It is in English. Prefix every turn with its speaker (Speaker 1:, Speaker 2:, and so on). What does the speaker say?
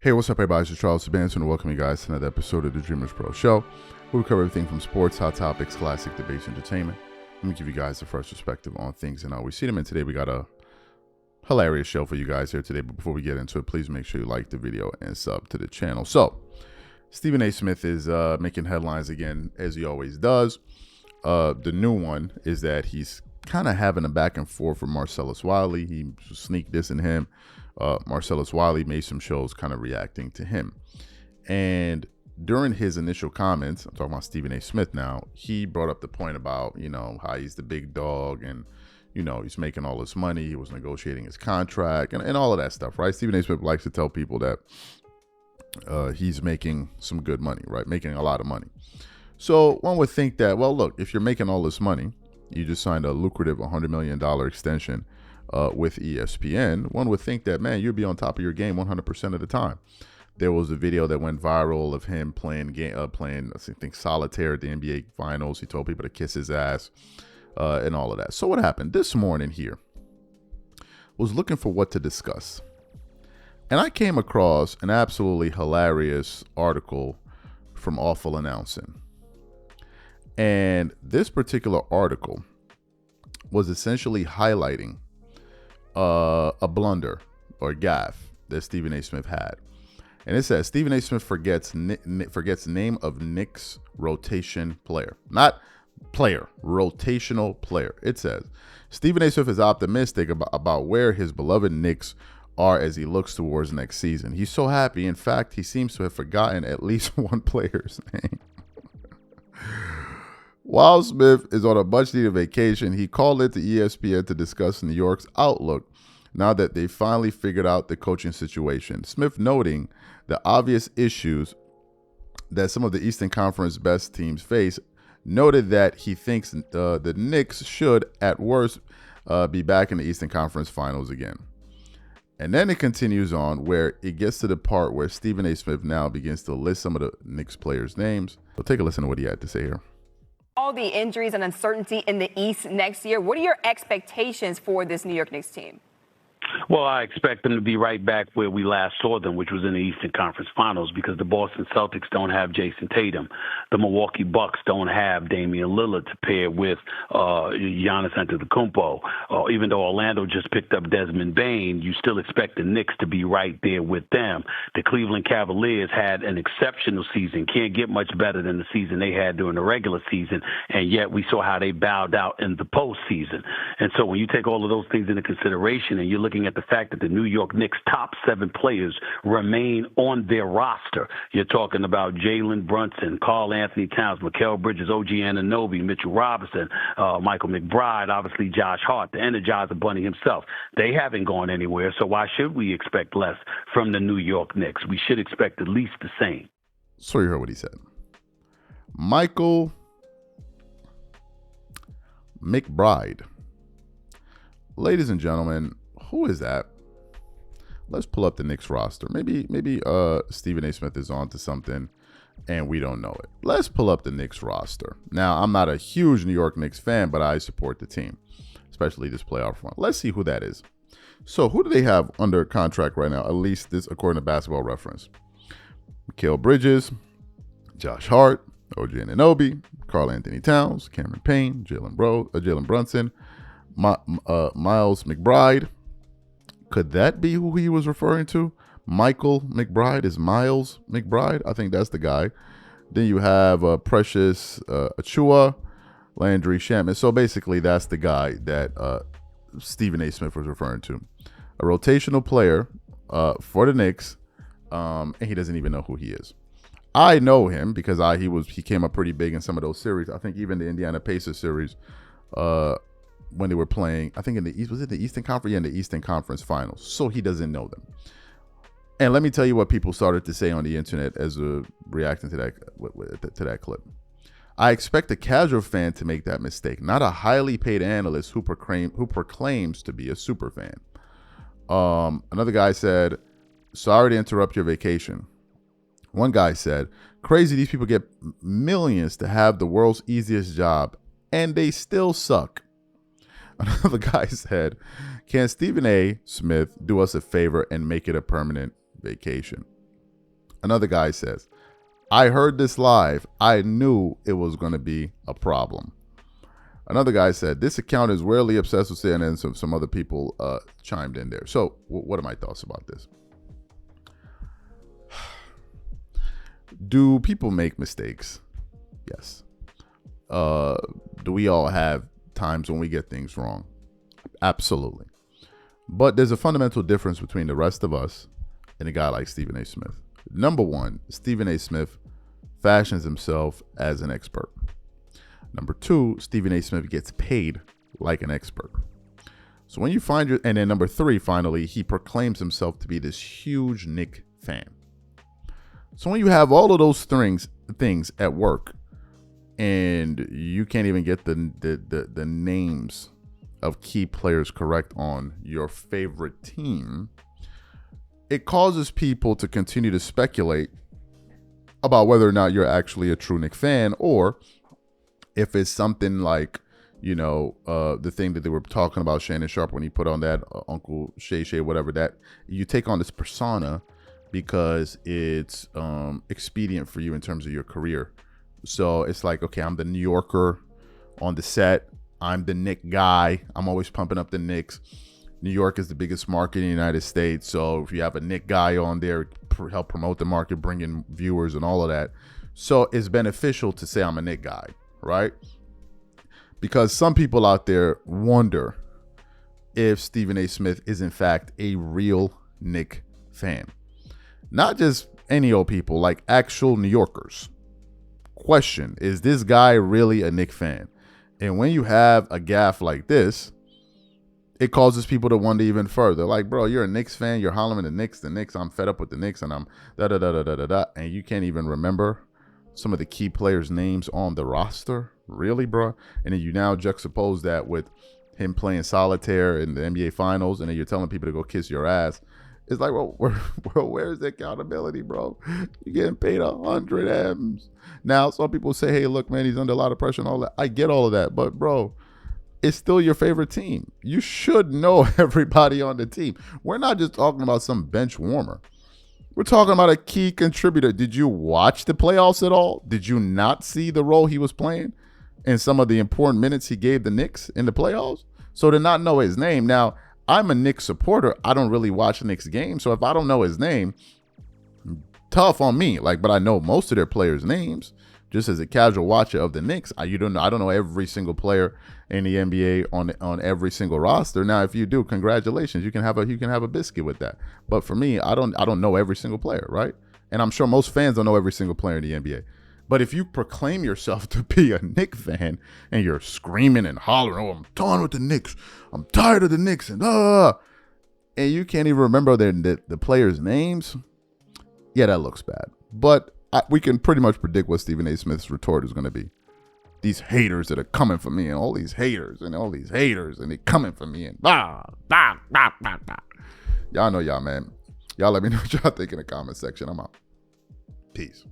Speaker 1: Hey, what's up, everybody? It's Charles Sabanson, and welcome you guys to another episode of the DREAMERSPRO show, where we cover everything from sports, hot topics, classic debates, entertainment. Let me give you guys a fresh perspective on things and how we see them. And today we got a hilarious show for you guys here today. But before we get into it, please make sure you like the video and sub to the channel. So, Stephen A. Smith is making headlines again, as he always does. The new one is that he's kind of having a back and forth with Marcellus Wiley. He sneak dissing him. Marcellus Wiley made some shows kind of reacting to him. And during his initial comments, I'm talking about Stephen A. Smith now, he brought up the point about, how he's the big dog and, he's making all this money. He was negotiating his contract and all of that stuff, right? Stephen A. Smith likes to tell people that he's making some good money, right? Making a lot of money. So one would think that, well, look, if you're making all this money, you just signed a lucrative $100 million extension with ESPN, one would think that, man, you'd be on top of your game 100% of the time. There was a video that went viral of him playing, I think, solitaire at the NBA Finals. He told people to kiss his ass and all of that. So what happened this morning here was looking for what to discuss. And I came across an absolutely hilarious article from Awful Announcing. And this particular article was essentially highlighting a blunder or gaffe that Stephen A. Smith had. And it says, Stephen A. Smith forgets name of Knick's rotation player. Not player, rotational player. It says, Stephen A. Smith is optimistic about where his beloved Knicks are as he looks towards next season. He's so happy. In fact, he seems to have forgotten at least one player's name. While Smith is on a much-needed vacation, he called into ESPN to discuss New York's outlook now that they finally figured out the coaching situation. Smith, noting the obvious issues that some of the Eastern Conference best teams face, noted that he thinks the Knicks should, at worst, be back in the Eastern Conference Finals again. And then it continues on where it gets to the part where Stephen A. Smith now begins to list some of the Knicks players' names. So take a listen to what he had to say here.
Speaker 2: All the injuries and uncertainty in the East next year, what are your expectations for this New York Knicks team?
Speaker 3: Well, I expect them to be right back where we last saw them, which was in the Eastern Conference Finals, because the Boston Celtics don't have Jason Tatum. The Milwaukee Bucks don't have Damian Lillard to pair with Giannis Antetokounmpo. Even though Orlando just picked up Desmond Bane, you still expect the Knicks to be right there with them. The Cleveland Cavaliers had an exceptional season. Can't get much better than the season they had during the regular season, and yet we saw how they bowed out in the postseason. And so when you take all of those things into consideration and you're looking at the fact that the New York Knicks' top 7 players remain on their roster. You're talking about Jalen Brunson, Karl Anthony Towns, Mikal Bridges, OG Anunoby, Mitchell Robinson, Michael McBride, obviously Josh Hart, the Energizer Bunny himself. They haven't gone anywhere, so why should we expect less from the New York Knicks? We should expect at least the same.
Speaker 1: So you heard what he said. Michael McBride. Ladies and gentlemen, who is that? Let's pull up the Knicks roster. Maybe Stephen A. Smith is on to something and we don't know it. Let's pull up the Knicks roster. Now, I'm not a huge New York Knicks fan, but I support the team, especially this playoff run. Let's see who that is. So who do they have under contract right now? At least this according to Basketball Reference. Mikal Bridges, Josh Hart, OG Anunoby, Karl Anthony Towns, Cameron Payne, Jalen Brunson, Miles McBride. Could that be who he was referring to? Michael McBride is Miles McBride. I think that's the guy. Then you have Precious Achiuwa, Landry Shamet. So basically, that's the guy that Stephen A. Smith was referring to. A rotational player for the Knicks, and he doesn't even know who he is. I know him because he came up pretty big in some of those series. I think even the Indiana Pacers series, when they were playing, I think in the East, was it the Eastern Conference? Yeah, in the Eastern Conference Finals. So he doesn't know them. And let me tell you what people started to say on the internet as a reacting to that clip. I expect a casual fan to make that mistake, not a highly paid analyst who proclaims to be a super fan. Another guy said, sorry to interrupt your vacation. One guy said, crazy these people get millions to have the world's easiest job and they still suck. Another guy said, can Stephen A. Smith do us a favor and make it a permanent vacation? Another guy says, I heard this live. I knew it was going to be a problem. Another guy said, this account is rarely obsessed with CNN. And some other people chimed in there. So what are my thoughts about this? Do people make mistakes? Yes. Do we all have times when we get things wrong? Absolutely. But there's a fundamental difference between the rest of us and a guy like Stephen A. Smith. Number one, Stephen A. Smith fashions himself as an expert. Number two, Stephen A. Smith gets paid like an expert. So when you find and then number three, finally, he proclaims himself to be this huge Knick fan. So when you have all of those things at work, and you can't even get the names of key players correct on your favorite team, it causes people to continue to speculate about whether or not you're actually a true Knick fan, or if it's something like, the thing that they were talking about Shannon Sharpe when he put on that Uncle Shay, whatever, that you take on this persona because it's expedient for you in terms of your career. So it's like, okay, I'm the New Yorker on the set. I'm the Knick guy. I'm always pumping up the Knicks. New York is the biggest market in the United States. So if you have a Knick guy on there, help promote the market, bring in viewers and all of that. So it's beneficial to say I'm a Knick guy, right? Because some people out there wonder if Stephen A. Smith is in fact a real Knick fan. Not just any old people, like actual New Yorkers. Question, is this guy really a Knick fan? And when you have a gaffe like this, it causes people to wonder even further. Like, bro, you're a Knicks fan. You're hollering the Knicks. I'm fed up with the Knicks, and I'm da-da-da-da-da-da. And you can't even remember some of the key players' names on the roster? Really, bro? And then you now juxtapose that with him playing solitaire in the NBA Finals, and then you're telling people to go kiss your ass. It's like, well, where's the accountability, bro? You're getting paid 100 M's. Now, some people say, hey, look, man, he's under a lot of pressure and all that. I get all of that. But, bro, it's still your favorite team. You should know everybody on the team. We're not just talking about some bench warmer. We're talking about a key contributor. Did you watch the playoffs at all? Did you not see the role he was playing and some of the important minutes he gave the Knicks in the playoffs? So to not know his name. Now, I'm a Knicks supporter. I don't really watch Knicks games. So if I don't know his name, tough on me. But I know most of their players' names. Just as a casual watcher of the Knicks, I don't know every single player in the NBA on every single roster. Now, if you do, congratulations. You can have a biscuit with that. But for me, I don't know every single player, right? And I'm sure most fans don't know every single player in the NBA. But if you proclaim yourself to be a Knicks fan and you're screaming and hollering, oh, I'm done with the Knicks. I'm tired of the Knicks. And you can't even remember the players' names. Yeah, that looks bad. But we can pretty much predict what Stephen A. Smith's retort is going to be. These haters that are coming for me, and all these haters, and they coming for me, and blah, blah, blah, blah, blah. Y'all know y'all, man. Y'all let me know what y'all think in the comment section. I'm out. Peace.